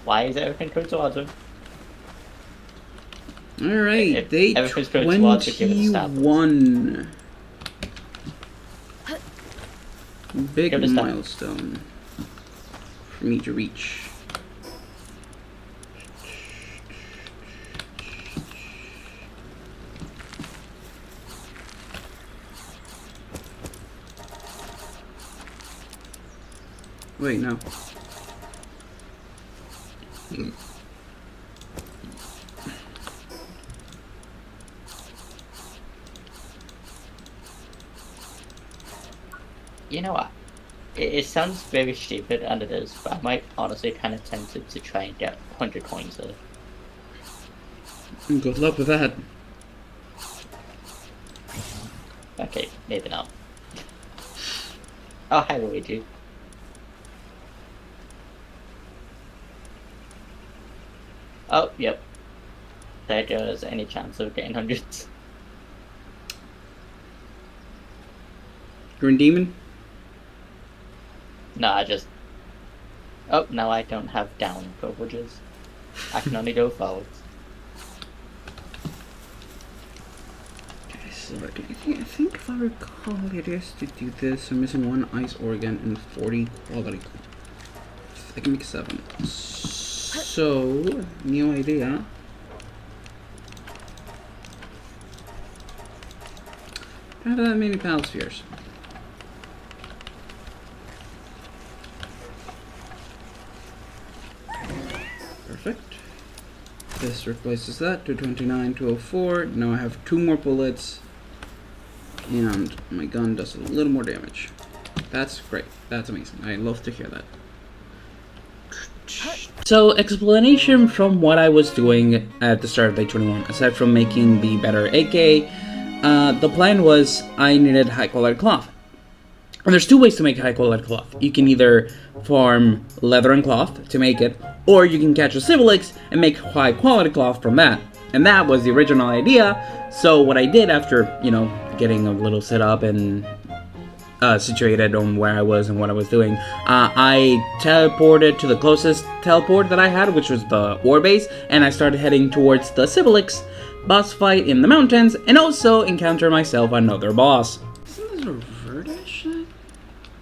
Why is everything going towards him? Alright, day 21. Big milestone for me to reach. Wait, no. You know what? It sounds very stupid, and it is, but I might honestly kind of tempted to try and get 100 coins there. Good luck with that. Okay, maybe not. Oh, hi Luigi. Oh, yep. There goes any chance of getting hundreds. Green Demon? No, I just... Oh, now I don't have down privileges. I can only go forwards. Okay, so I think if I recall it is to do this, I'm missing 1 ice organ and 40 quality. I can make 7. So, new idea. I don't have that many pal spheres. Perfect. This replaces that, 229, 204. Now I have 2 more bullets. And my gun does a little more damage. That's great. That's amazing. I love to hear that. So, explanation from what I was doing at the start of day 21, aside from making the better AK, the plan was I needed high quality cloth. And there's 2 ways to make high quality cloth. You can either farm leather and cloth to make it, or you can catch a Civilix and make high quality cloth from that. And that was the original idea. So what I did after, you know, getting a little set up and situated on where I was and what I was doing, I teleported to the closest teleport that I had, which was the ore base, and I started heading towards the Civilix boss fight in the mountains, and also encounter myself another boss. Isn't this revertish?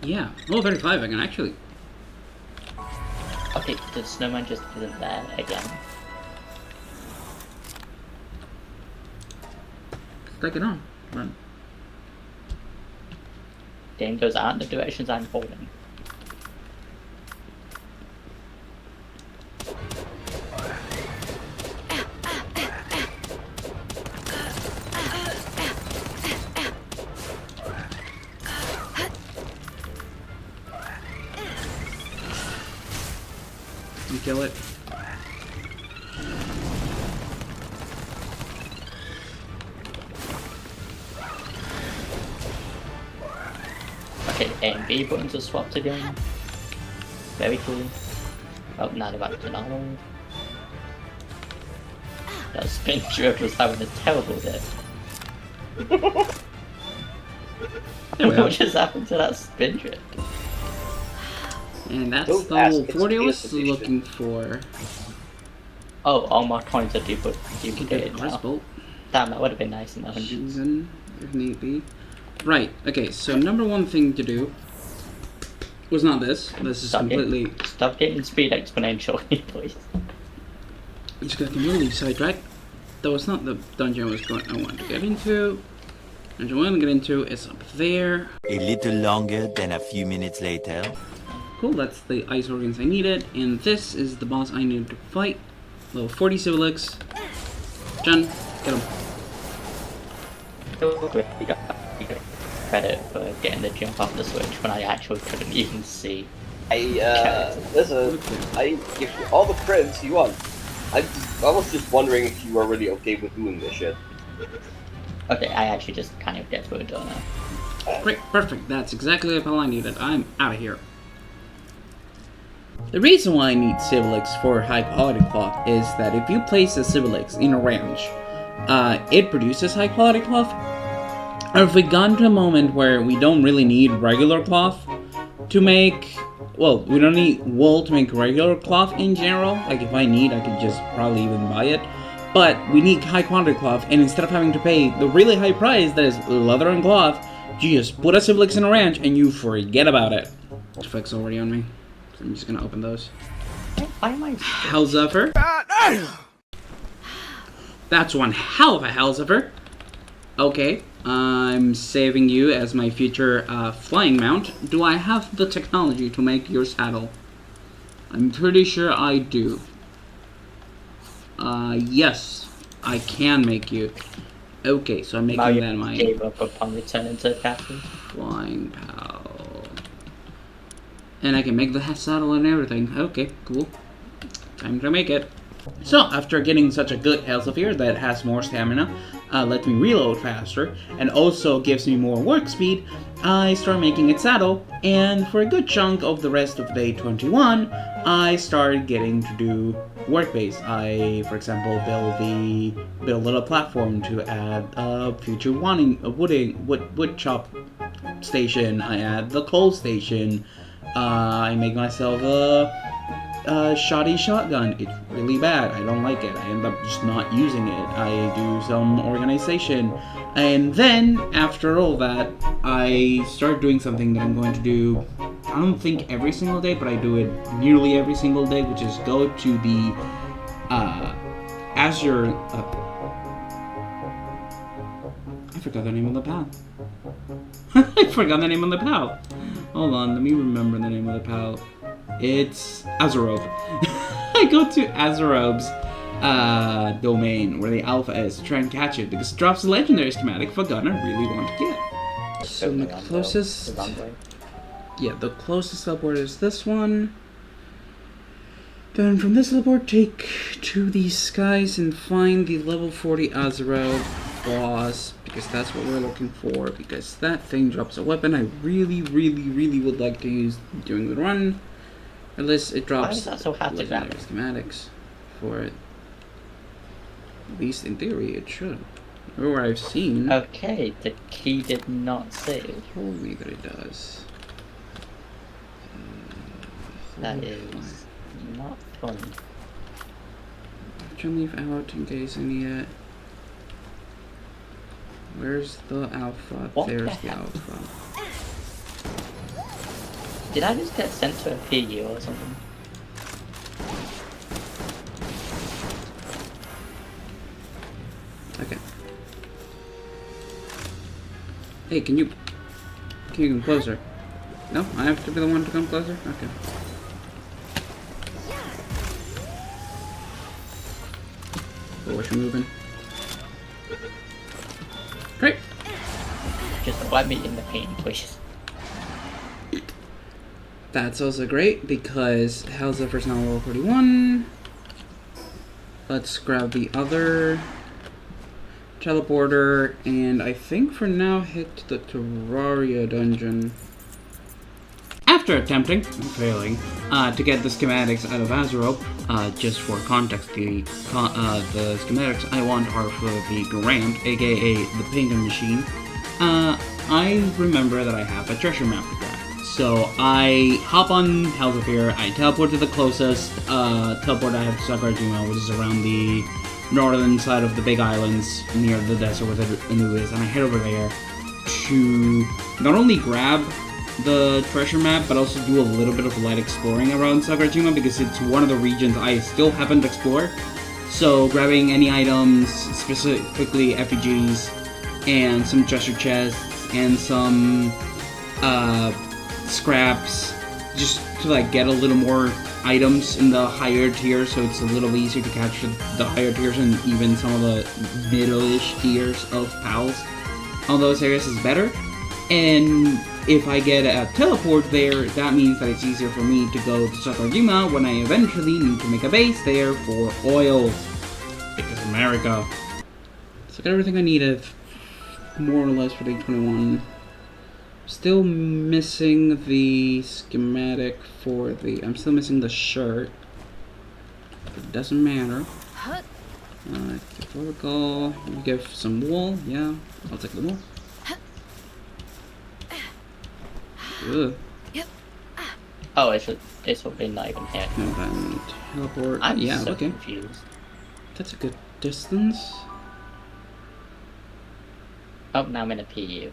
Yeah, level 35 I can actually... Okay, the snowman just isn't there again. Take it on. Run. Game goes out in the directions I'm holding. You kill it. Okay, A and B buttons are swapped again. Very cool. Oh, now they're back to normal. That spin drift was having a terrible day. What just happened to that spin drift? And that's the level 40 I was looking for. Oh, all my coins are duplicated now. Bolt. Damn, that would have been nice in the hundreds. If need be. Right, okay, so number 1 thing to do was not this. This is completely... Stop getting speed exponentially, please. Just got completely sidetracked. That was not the dungeon I wanted to get into. The dungeon I want to get into is up there. A little longer than a few minutes later. Cool, that's the ice organs I needed, and this is the boss I needed to fight. Level 40 Civilix. Jen, get him. You got credit for getting the jump off the switch when I actually couldn't even see. Listen, I give you all the credits you want. I was just wondering if you were really okay with doing this shit. Okay, I actually just kind of get through it now. Great, perfect, that's exactly all I needed. I'm out of here. The reason why I need Civilix for high quality cloth is that if you place a Civilix in a range, it produces high quality cloth. Or if we got to a moment where we don't really need regular cloth, to make, well, we don't need wool to make regular cloth in general. Like, if I need, I could just probably even buy it. But we need high quality cloth, and instead of having to pay the really high price that is leather and cloth, you just put a Civilix in a ranch and you forget about it. Flex already on me, so I'm just gonna open those. Why am I... Hellzuffer. That's one hell of a Hellzuffer. Okay, I'm saving you as my future flying mount. Do I have the technology to make your saddle? I'm pretty sure I do. Yes, I can make you. Okay, so I'm making that my... gave up upon returning to the castle. Flying pal. And I can make the saddle and everything. Okay, cool. Time to make it. So, after getting such a good Hellzuffer that has more stamina, lets me reload faster, and also gives me more work speed, I start making its saddle, and for a good chunk of the rest of day 21, I started getting to do work base. I, for example, build a little platform to add a future wood chop station. I add the coal station. I make myself a shoddy shotgun. It's really bad. I don't like it. I end up just not using it. I do some organization. And then, after all that, I start doing something that I'm going to do, I don't think every single day, but I do it nearly every single day, which is go to the Azure... I forgot the name of the pal. I forgot the name of the pal. Hold on, let me remember the name of the pal. It's Azerobe. I go to Azerobe's domain where the alpha is to try and catch it because it drops a legendary schematic for a gun I really want to get. So the closest... Yeah, the closest teleport is this one. Then from this teleport, take to the skies and find the level 40 Azerobe boss, because that's what we're looking for, because that thing drops a weapon I really, really, really would like to use during the run. Unless it drops Why is that so hard to grab? schematics for it. At least in theory, it should. Or I've seen. Okay, the key did not save. Told me that it does. That is not fun. Can leave out in case I need it. Where's the alpha? What There's the the hell? alpha. Did I just get sent to a PU or something? Okay. Hey, can you come closer? No, I have to be the one to come closer? Okay. Oh, what's moving? Great. Just let me in the pain, please. That's also great because Hellzuffer's now level 41. Let's grab the other teleporter, and I think for now hit the Terraria dungeon. After attempting, and failing, to get the schematics out of Azerobe, just for context, the schematics I want are for the Garand, aka the Penguin Machine. I remember that I have a treasure map with that. So I hop on Hellzuffer, I teleport to the closest teleport I have to Sakurajima, which is around the northern side of the Big Islands, near the desert where the Anu is, and I head over there to not only grab the treasure map, but also do a little bit of light exploring around Sakurajima, because it's one of the regions I still haven't explored. So grabbing any items, specifically effigies, and some treasure chests, and some scraps, just to like get a little more items in the higher tiers, so it's a little easier to catch the higher tiers and even some of the middle-ish tiers of pals. All those areas is better. And if I get a teleport there, that means that it's easier for me to go to Sakurajima when I eventually need to make a base there for oil. Because America. So I got everything I needed, more or less, for day 21. Still missing the schematic for the... I'm still missing the shirt. But it doesn't matter. Protocol. Give some wool. Yeah, I'll take the wool. Good. Yep. Oh, it's probably not even here. No, then teleport. I'm Yeah, so okay. confused. That's a good distance. Oh, now I'm in a PU.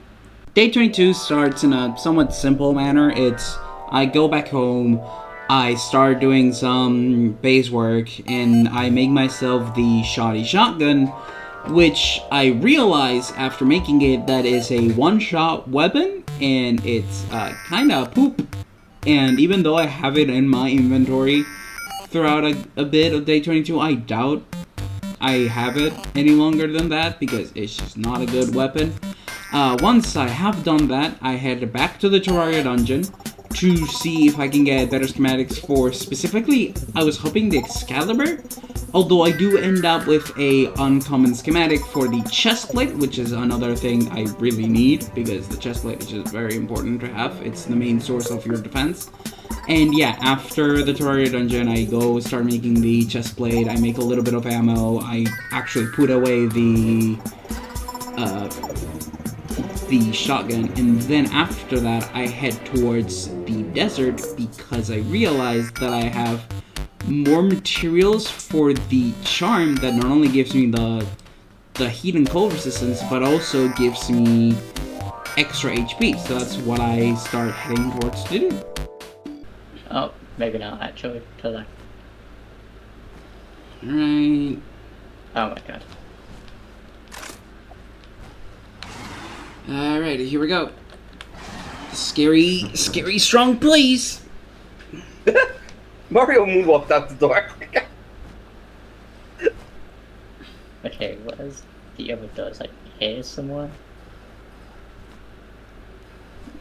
Day 22 starts in a somewhat simple manner. It's I go back home, I start doing some base work, and I make myself the shoddy shotgun, which I realize after making it that is a one-shot weapon, and it's kinda poop. And even though I have it in my inventory throughout a bit of day 22, I doubt I have it any longer than that because it's just not a good weapon. Once I have done that, I head back to the Terraria dungeon to see if I can get better schematics for specifically, I was hoping the Excalibur, although I do end up with a uncommon schematic for the chestplate, which is another thing I really need because the chestplate is just very important to have. It's the main source of your defense. And yeah, after the Terraria dungeon, I go start making the chestplate, I make a little bit of ammo, I actually put away the shotgun, and then after that I head towards the desert because I realized that I have more materials for the charm that not only gives me the heat and cold resistance, but also gives me extra HP, so that's what I start heading towards to do. Oh, maybe not actually, because Alright. Oh my god. Alright, here we go. Scary, strong place! Mario moonwalked out the door. Okay, what is the other door? It's like here somewhere?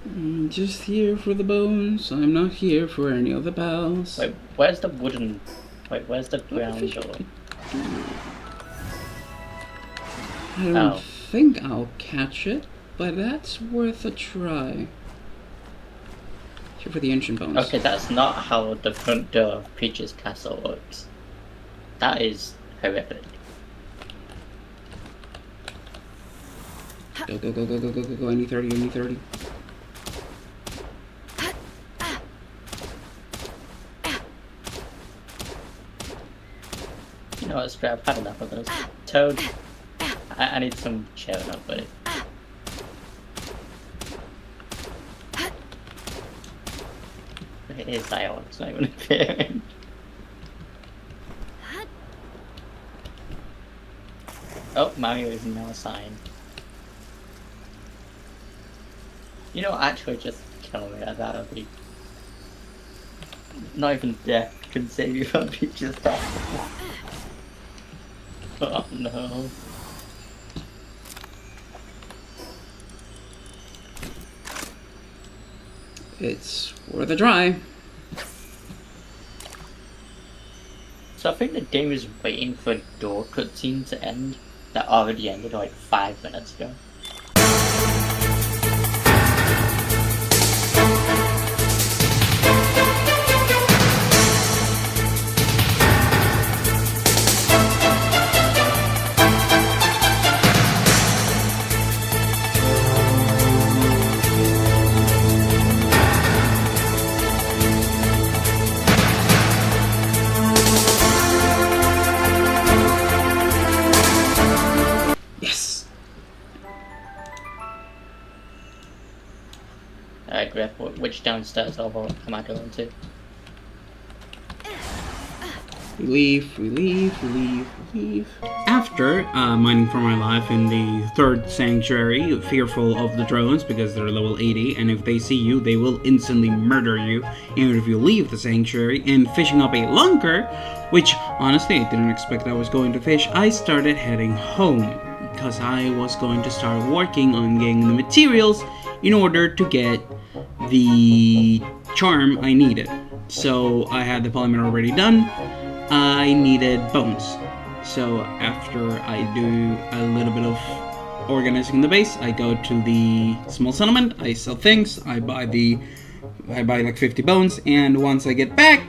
I'm just here for the bones. I'm not here for any of the bells. Wait, where's the wooden... Wait, where's the ground door? I don't think I'll catch it, but that's worth a try. Here for the ancient bones. Okay, that's not how the front door of Peach's castle works. That is horrific. Go, go, go, go, go, go, go, go. I need 30, I need 30. You know what, Scrap, I've had enough of those. Toad, I need some cheering up, buddy. It is dialogue, it's not even appearing. Oh, Mario is now a sign. You know, actually just kill me, that would be... Not even death can save you from Peach's death. Oh no. It's worth a try. So I think the game is waiting for a door cutscene to end that already ended like 5 minutes ago. Alright, Griff, which downstairs level am I going to? Relief, relief, relief, relief. After mining for my life in the third sanctuary, fearful of the drones because they're level 80, and if they see you, they will instantly murder you, even if you leave the sanctuary, and fishing up a lunker, which honestly I didn't expect I was going to fish, I started heading home because I was going to start working on getting the materials in order to get the charm I needed. So I had the polymer already done. I needed bones. So after I do a little bit of organizing the base, I go to the small settlement, I sell things, I buy like 50 bones, and once I get back,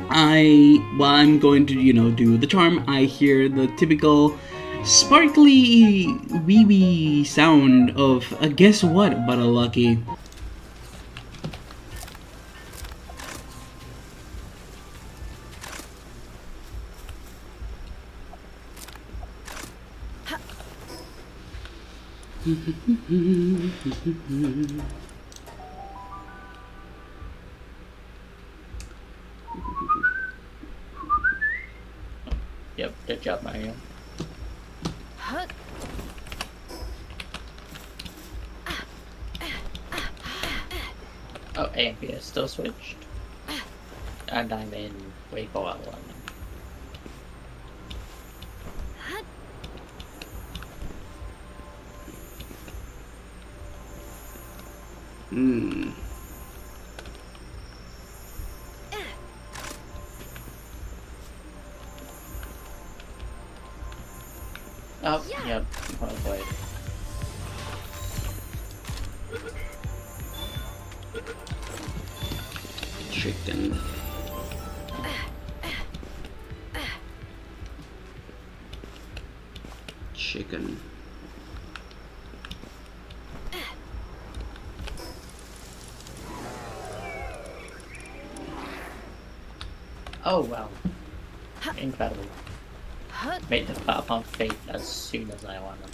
while I'm going to, do the charm, I hear the typical sparkly wee wee sound of a guess what but a lucky. Yep, good job, Mario. Oh, A and B are still switched. And I'm in Wake or L1. Hmm. Oh, yep, well played. Chicken. Chicken. Oh, wow. Incredible. Made the cut upon fate as soon as I wanted.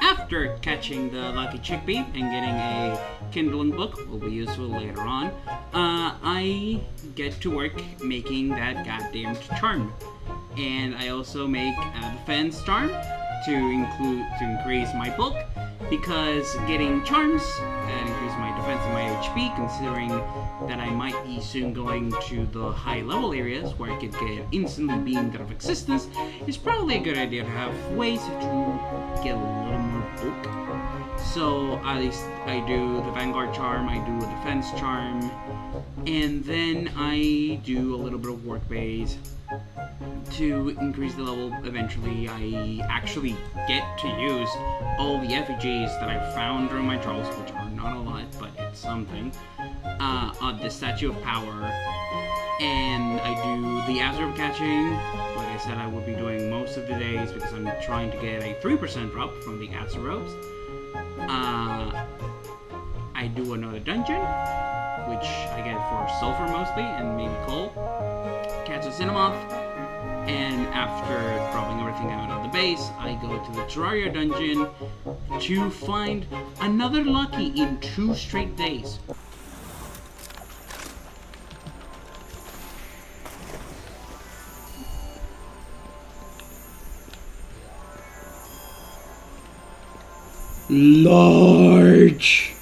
After catching the lucky chickpea and getting a kindling book, will be useful later on, I get to work making that goddamn charm. And I also make a defense charm to increase my bulk, because getting charms increase my defense and my HP, considering that I might be soon going to the high level areas where I could get instantly beamed out of existence, is probably a good idea to have ways to get a little more bulk. So I do the Vanguard charm, I do a defense charm, and then I do a little bit of work base to increase the level. Eventually I actually get to use all the effigies that I found during my travels, which are not a lot, but it's something, on the Statue of Power, and I do the Azurb catching. Like I said, I will be doing most of the days because I'm trying to get a 3% drop from the Azurbs. I do another dungeon, which I get for sulfur mostly, and maybe coal. Catch a Cinnamoth, and after dropping everything out of the base, I go to the Terraria dungeon to find another lucky in 2 straight days. Large.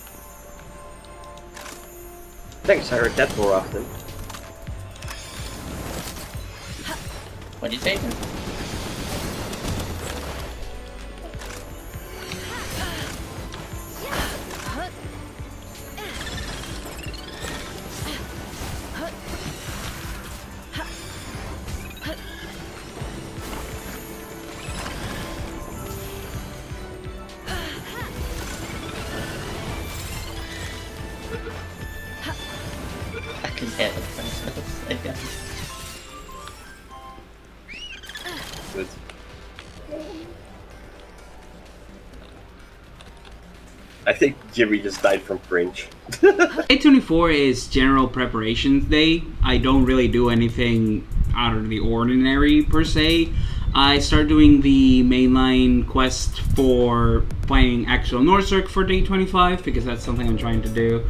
Thanks, I heard that more often. What'd you say? I can hear the princess again. Good. I think Jimmy just died from cringe. Day 24 is general preparations day. I don't really do anything out of the ordinary per se. I start doing the mainline quest for finding Axel and orserk for day 25 because that's something I'm trying to do.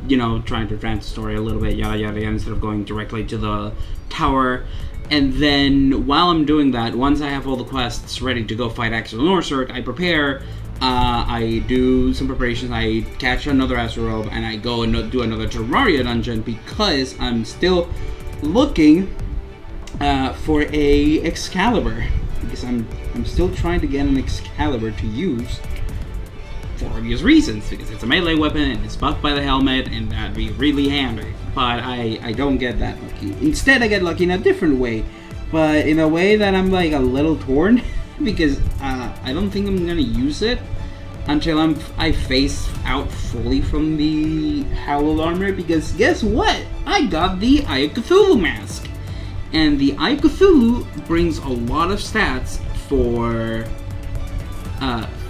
You know, trying to advance the story a little bit, yada yada, instead of going directly to the tower. And then while I'm doing that, once I have all the quests ready to go fight Axel and orserk, I prepare. I do some preparations, I catch another Azurobe, and I go and do another Terraria dungeon because I'm still looking for a Excalibur. Because I'm still trying to get an Excalibur to use for obvious reasons. Because it's a melee weapon and it's buffed by the helmet, and that'd be really handy. But I don't get that lucky. Instead, I get lucky in a different way. But in a way that I'm like a little torn. Because I don't think I'm gonna use it until I phase out fully from the Hallowed Armor, because guess what? I got the Eye of Cthulhu mask, and the Eye of Cthulhu brings a lot of stats for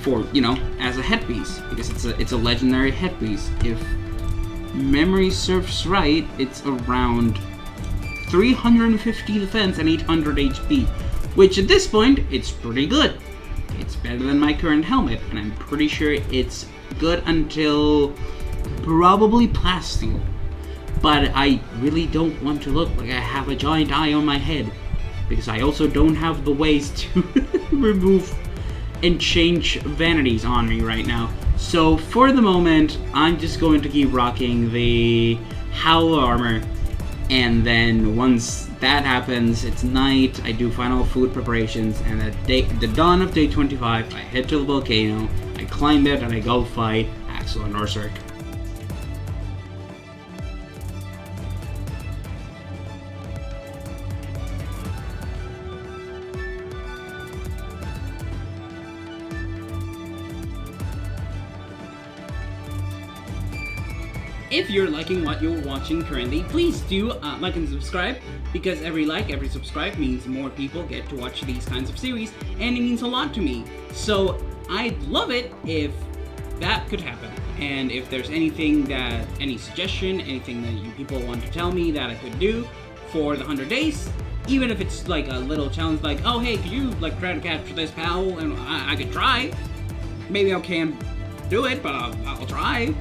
for, you know, as a headpiece, because it's a legendary headpiece. If memory serves right, it's around 350 defense and 800 HP, which at this point, it's pretty good. It's better than my current helmet, and I'm pretty sure it's good until probably plasteel. But I really don't want to look like I have a giant eye on my head, because I also don't have the ways to remove and change vanities on me right now. So for the moment, I'm just going to keep rocking the Howl armor, and then once that happens, it's night, I do final food preparations, and at the dawn of day 25, I head to the volcano, I climb it, and I go fight Axel and orserk. If you're liking what you're watching currently, please do like and subscribe, because every like, every subscribe means more people get to watch these kinds of series, and it means a lot to me. So I'd love it if that could happen. And if there's any suggestion, anything that you people want to tell me that I could do for the 100 days, even if it's like a little challenge like, oh hey, could you like try to capture this pal, and I could try. Maybe I can't do it, but I'll try.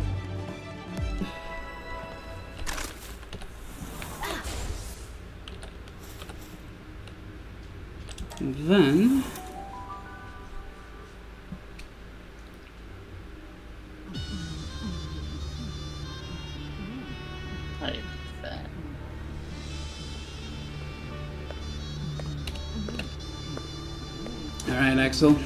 Then alright, Axel.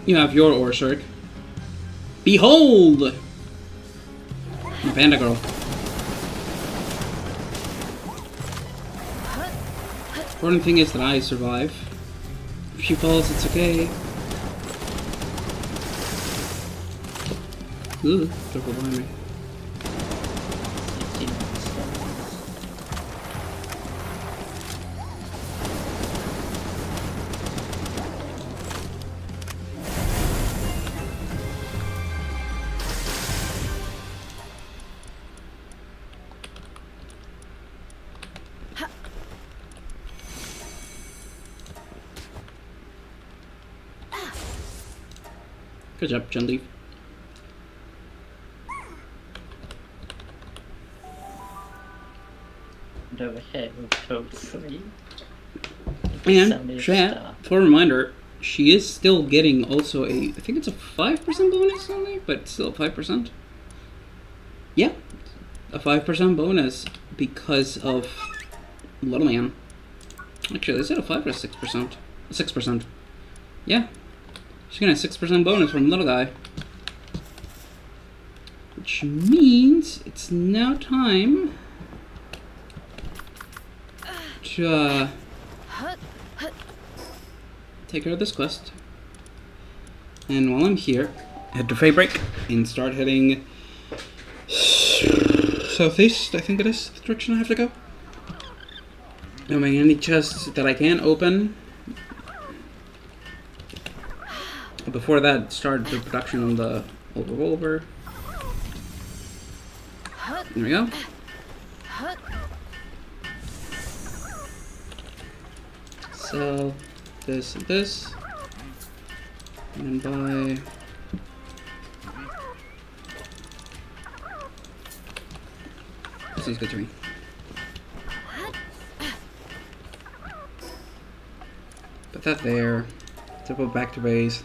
You have your orserk. Behold! My panda girl. Important thing is that I survive. If she falls, it's okay. Ooh, careful behind me. Good job, Chun-Li. Over here with code 3. And, chat, for a reminder, she is still getting also I think it's a 5% bonus only, but still 5%. Yeah, a 5% bonus because of Little Man. Actually, is it a 5 or 6%? 6%. Yeah. She's getting a 6% bonus from Little Guy. Which means it's now time to take care of this quest. And while I'm here, head to Fabric and start heading southeast, I think it is the direction I have to go. Opening any chests that I can open. Before that, start the production on the old revolver. There we go. Sell this and this. And then buy... This seems good to me. Put that there. Go back to base.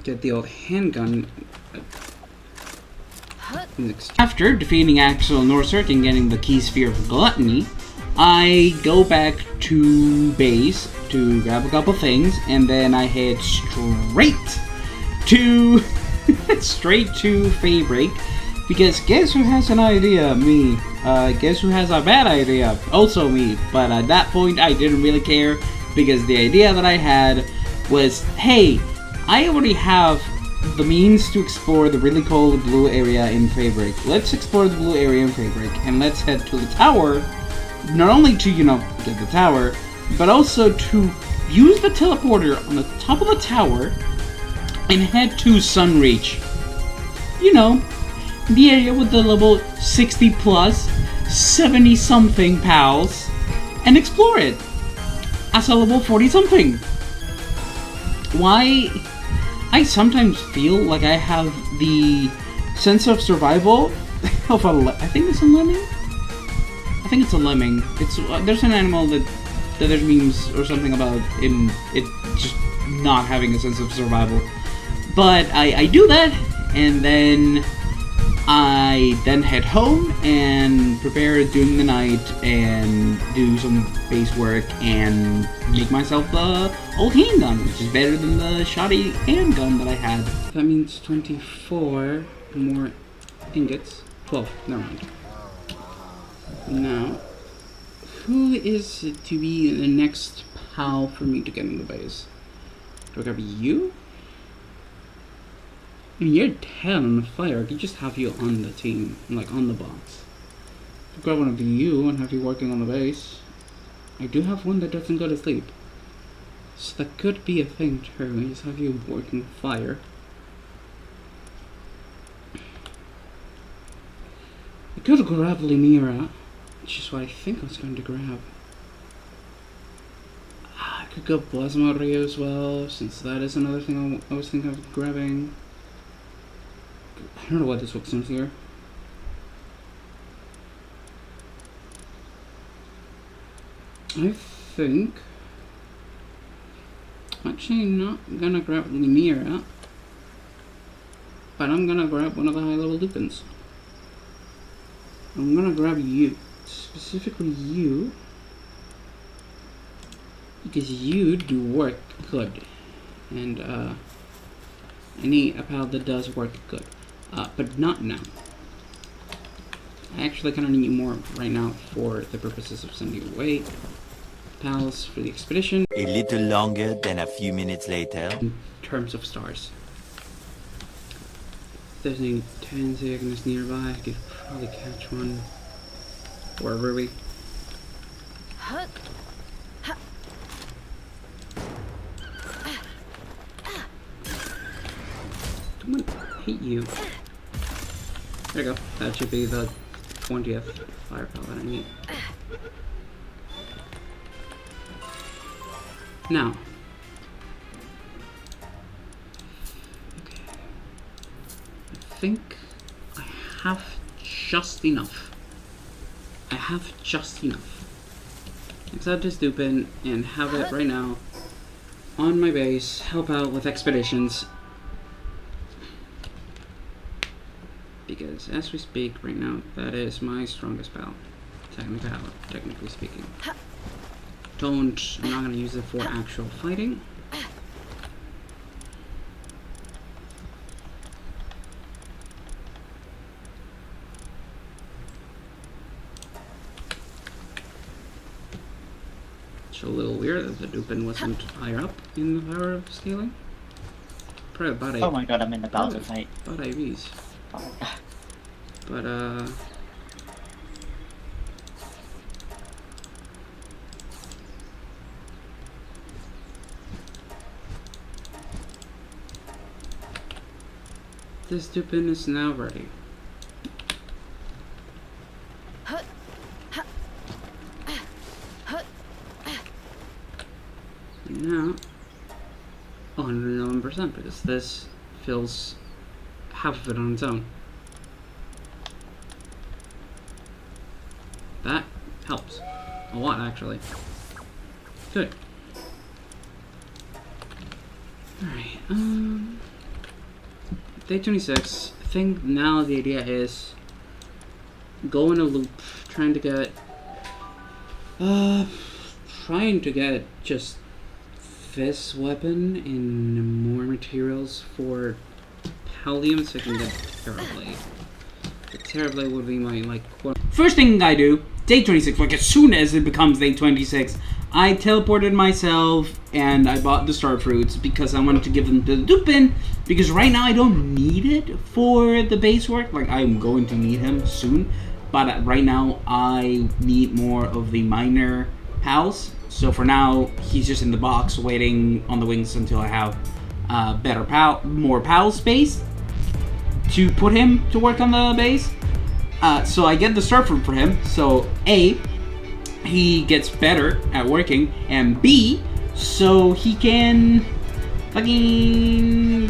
Get the old handgun. After defeating Axel and orserk and getting the key sphere for gluttony, I go back to base to grab a couple things, and then I head straight to Fabric Because guess who has an idea? Me. Guess who has a bad idea? Also me. But at that point, I didn't really care, because the idea that I had was, hey, I already have the means to explore the really cold blue area in Fabric. Let's explore the blue area in Fabric, and let's head to the tower, not only to, you know, get the tower, but also to use the teleporter on the top of the tower and head to Sunreach. You know, the area with the level 60 plus, 70 something pals, and explore it as a level 40 something. Why? I sometimes feel like I have the sense of survival of I think it's a lemming? I think it's a lemming. It's there's an animal that there's memes or something about in it just not having a sense of survival. But I do that, and then I head home and prepare during the night and do some base work and make myself the old handgun, which is better than the shoddy handgun that I had. That means 24 more ingots. 12, never mind. Now, who is to be the next pal for me to get in the base? Do I grab you? I mean, you're 10 on fire. I could just have you on the team, like on the box. I'll grab one of you and have you working on the base. I do have one that doesn't go to sleep, so that could be a thing too. I just have you working fire. I could grab Limira, which is what I think I was going to grab. I could go Plasma Rio as well, since that is another thing I was thinking of grabbing. I don't know what this looks like here. I think I'm actually not gonna grab Limira, but I'm gonna grab one of the high level Lupins. I'm gonna grab you, specifically you, because you do work good, and I need a pal that does work good. But not now. I actually kind of need more right now for the purposes of sending away pals for the expedition. A little longer than a few minutes later. In terms of stars. If there's any Tanzagnas nearby, I could probably catch one. Where were we? Come on, hit you. There you go. That should be the 20th firepower that I need. Now. Okay. I think I have just enough. I have just enough. Accept this Dupin and have it right now on my base, help out with expeditions. Because as we speak right now, that is my strongest pal. Technically speaking. I'm not gonna use it for actual fighting. It's a little weird that the Dupin wasn't higher up in the power of scaling. Probably about Oh my god, I'm in the battle fight. About IVs. But this Dupin is now ready. Now, 111%, because this fills half of it on its own. That helps a lot, actually. Good. Alright, day 26. I think now the idea is go in a loop, trying to get just this weapon in more materials for Pallium so I can get Terra Blade. The Terra Blade would be my, like, first thing I do, day 26, like as soon as it becomes day 26, I teleported myself and I bought the star fruits because I wanted to give them to the Dupin, because right now I don't need it for the base work. Like, I'm going to need him soon, but right now I need more of the minor pals. So for now, he's just in the box waiting on the wings until I have more pal space to put him to work on the base. So I get the star fruit for him. So A, he gets better at working, and B, so he can fucking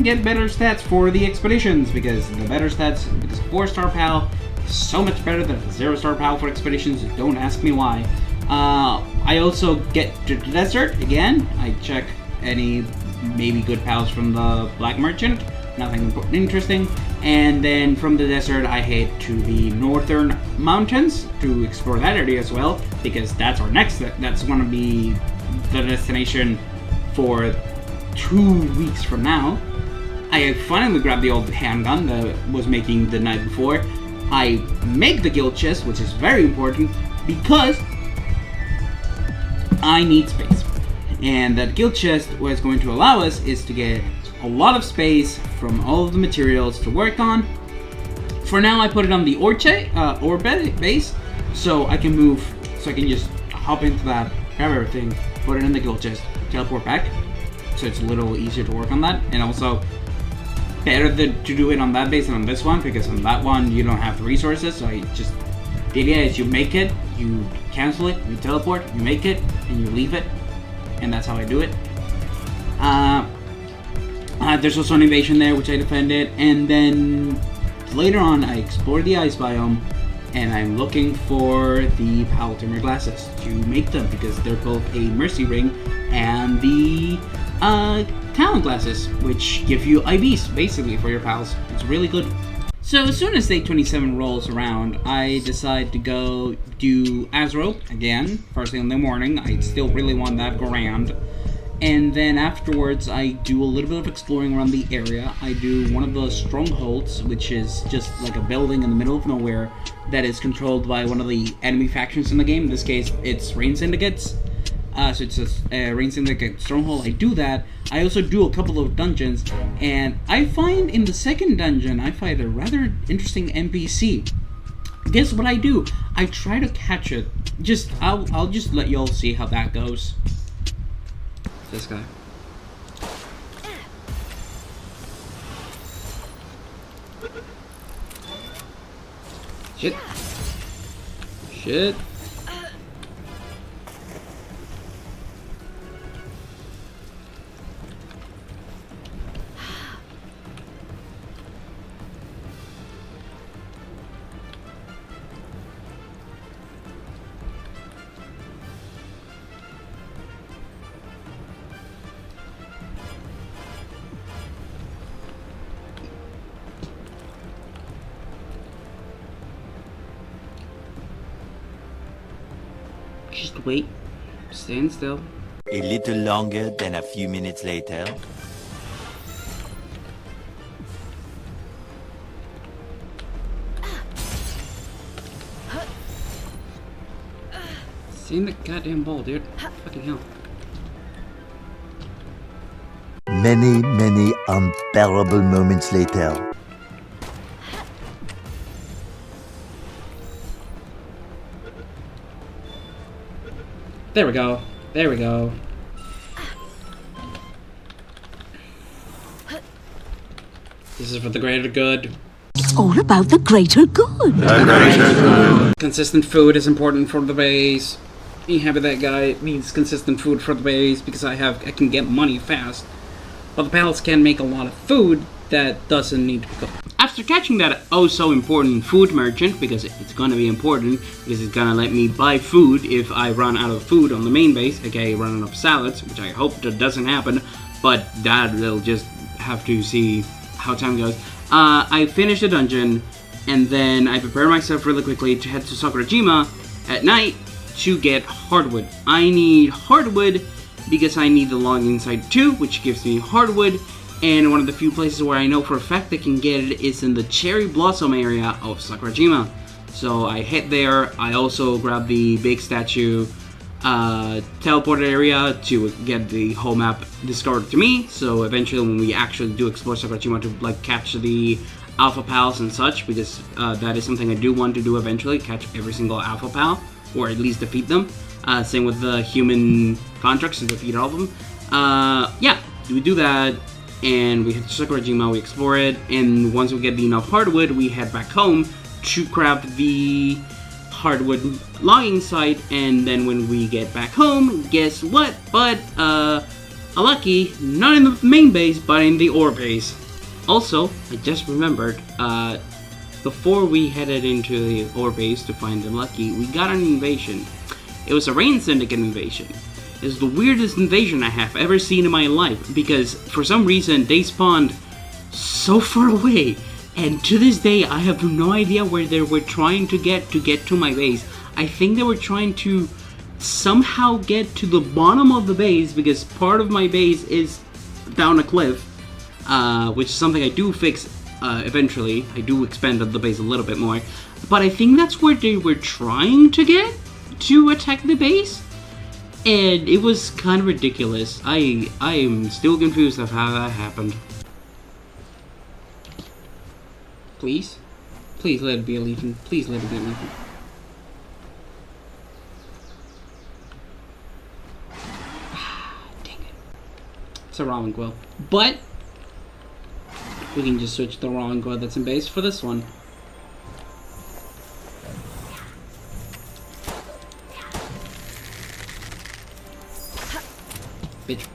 get better stats for the expeditions, because the better stats, because 4-star pal is so much better than a 0-star pal for expeditions. Don't ask me why. I also get to the desert again. I check any maybe good pals from the black merchant. Nothing interesting. And then from the desert, I head to the northern mountains to explore that area as well, because that's our next. That's going to be the destination for 2 weeks from now. I finally grabbed the old handgun that I was making the night before. I make the guild chest, which is very important because I need space. And that guild chest, what it's going to allow us is to get a lot of space from all of the materials to work on. For now, I put it on the ore base, so I can move, so I can just hop into that, grab everything, put it in the guild chest, teleport back, so it's a little easier to work on that, and also better to do it on that base than on this one, because on that one you don't have the resources. So the idea is you make it, you cancel it, you teleport, you make it, and you leave it, and that's how I do it. There's also an invasion there, which I defended, and then later on I explored the ice biome, and I'm looking for the Palworld glasses to make them, because they're both a mercy ring and the talent glasses, which give you IVs basically for your pals. It's really good. So as soon as day 27 rolls around, I decide to go do Azrael again, first thing in the morning. I still really want that grand. And then afterwards, I do a little bit of exploring around the area. I do one of the strongholds, which is just like a building in the middle of nowhere that is controlled by one of the enemy factions in the game. In this case, it's Rain Syndicates. So it's a Rain Syndicate stronghold. I do that. I also do a couple of dungeons, and I find in the second dungeon, I find a rather interesting NPC. Guess what I do? I try to catch it. I'll just let y'all see how that goes. This guy. Shit. Just wait. Stand still. A little longer than a few minutes later. Stay in the goddamn ball, dude. Fucking hell. Many unbearable moments later. There we go. There we go. This is for the greater good. It's all about the greater good. The greater good. Consistent food is important for the base. Inhabit that guy needs consistent food for the base because I can get money fast. But the pals can make a lot of food that doesn't need to be cooked. After catching that oh so important food merchant, because it's gonna be important, because it's gonna let me buy food if I run out of food on the main base, aka run out of salads, which I hope that doesn't happen, but that will just have to see how time goes. I finish the dungeon, and then I prepare myself really quickly to head to Sakurajima at night to get hardwood. I need hardwood because I need the logging site too, which gives me hardwood, and one of the few places where I know for a fact they can get it is in the Cherry Blossom area of Sakurajima. So I head there. I also grab the big statue teleported area to get the whole map discovered to me. So eventually when we actually do explore Sakurajima to like catch the Alpha Pals and such, because that is something I do want to do eventually, catch every single Alpha Pal, or at least defeat them. Same with the human contracts, and defeat all of them. Yeah, we do that, and we head to Sakurajima, we explore it, and once we get enough hardwood, we head back home to grab the hardwood logging site, and then when we get back home, guess what? But, lucky, not in the main base, but in the ore base. Also, I just remembered, before we headed into the ore base to find the Lucky, we got an invasion. It was a Rain Syndicate invasion. It's the weirdest invasion I have ever seen in my life, because for some reason they spawned so far away, and to this day I have no idea where they were trying to get to my base. I think they were trying to somehow get to the bottom of the base, because part of my base is down a cliff, which is something I do fix eventually. I do expand the base a little bit more, but I think that's where they were trying to get to attack the base, and it was kind of ridiculous. I am still confused of how that happened. Please? Please let it be a Legion. Please let it be a Legion. Dang it. It's a ramen quill. But we can just switch the ramen quill that's in base for this one. Bitch.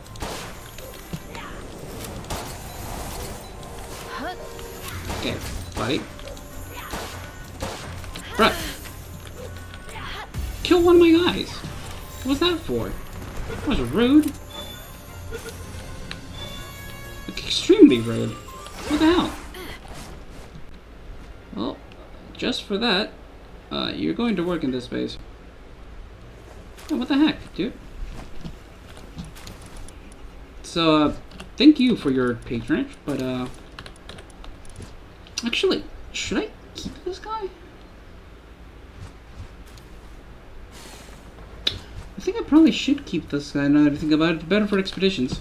Okay, fight. Bruh. Kill one of my guys. What was that for? That was rude. Like, extremely rude. What the hell? Well, just for that, you're going to work in this base. Oh, what the heck, dude? So, thank you for your patronage, but, actually, should I keep this guy? I think I probably should keep this guy now that I think about it. Better for expeditions.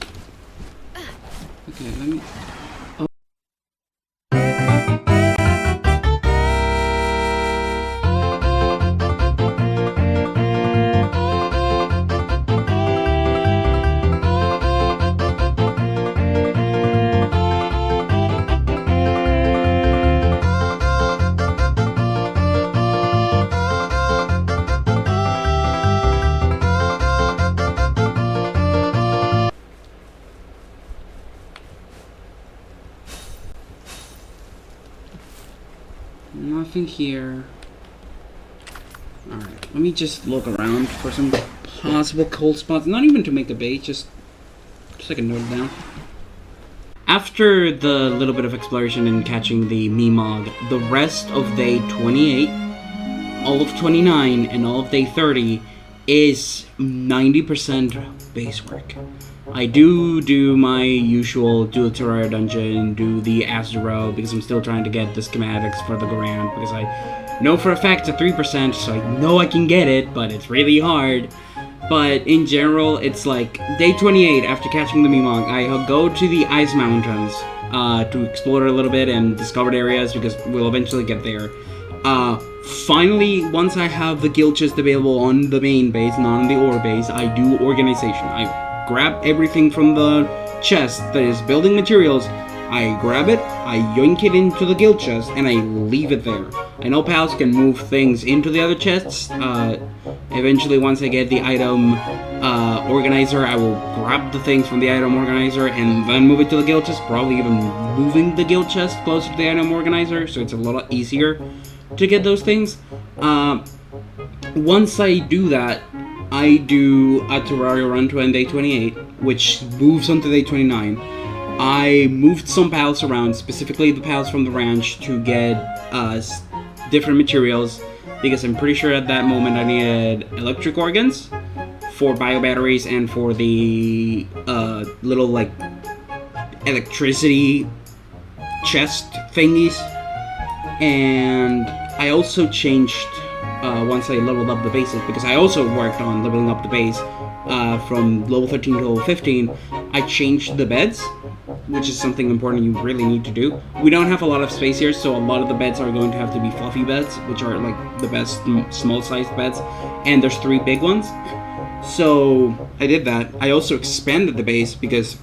Okay, let me... Nothing here. Alright, let me just look around for some possible cold spots. Not even to make a bait, just so I can note it down. After the little bit of exploration and catching the Meemog, the rest of day 28, all of 29, and all of day 30 is 90% base work. I do my usual dual Terraria dungeon, do the Azuro, because I'm still trying to get the schematics for the Grand, because I know for a fact it's a 3%, so I know I can get it, but it's really hard. But in general, it's like, day 28, after catching the Meemog, I go to the Ice Mountains to explore a little bit and discover areas, because we'll eventually get there. Finally, once I have the guild chest available on the main base, not on the ore base, I do organization. I grab everything from the chest that is building materials, I grab it, I yoink it into the guild chest, and I leave it there. I know pals can move things into the other chests. Eventually, once I get the item organizer, I will grab the things from the item organizer and then move it to the guild chest, probably even moving the guild chest closer to the item organizer, so it's a lot easier to get those things. Once I do that, I do a Terraria run to end day 28, which moves on to day 29. I moved some pals around, specifically the pals from the ranch, to get different materials, because I'm pretty sure at that moment I needed electric organs for bio batteries and for the little like electricity chest thingies. And I also changed, once I leveled up the bases, because I also worked on leveling up the base from level 13 to level 15, I changed the beds, which is something important you really need to do. We don't have a lot of space here, so a lot of the beds are going to have to be fluffy beds, which are like the best small-sized beds, and there's 3 big ones. So I did that. I also expanded the base because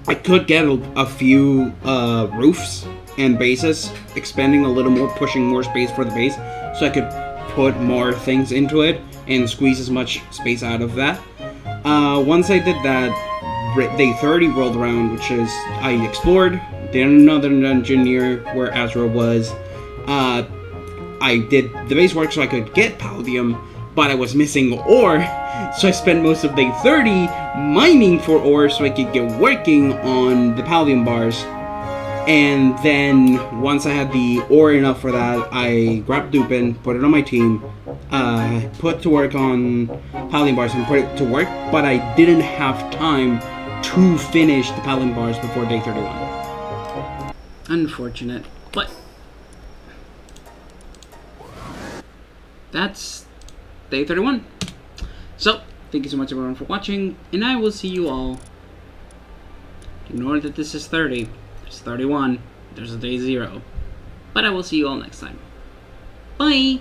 I could get a few roofs and bases, expanding a little more, pushing more space for the base, so I could put more things into it and squeeze as much space out of that. Once I did that, day 30 rolled around, which is I explored, did another dungeon near where Azra was. I did the base work so I could get Palladium, but I was missing ore, so I spent most of day 30 mining for ore so I could get working on the Palladium bars. And then, once I had the ore enough for that, I grabbed Dupin, put it on my team, put to work on Palladium bars and put it to work, but I didn't have time to finish the Palladium bars before day 31. Unfortunate, but that's day 31. So, thank you so much everyone for watching, and I will see you all. Ignore that this is 30. There's 31. There's a day 0. But I will see you all next time. Bye!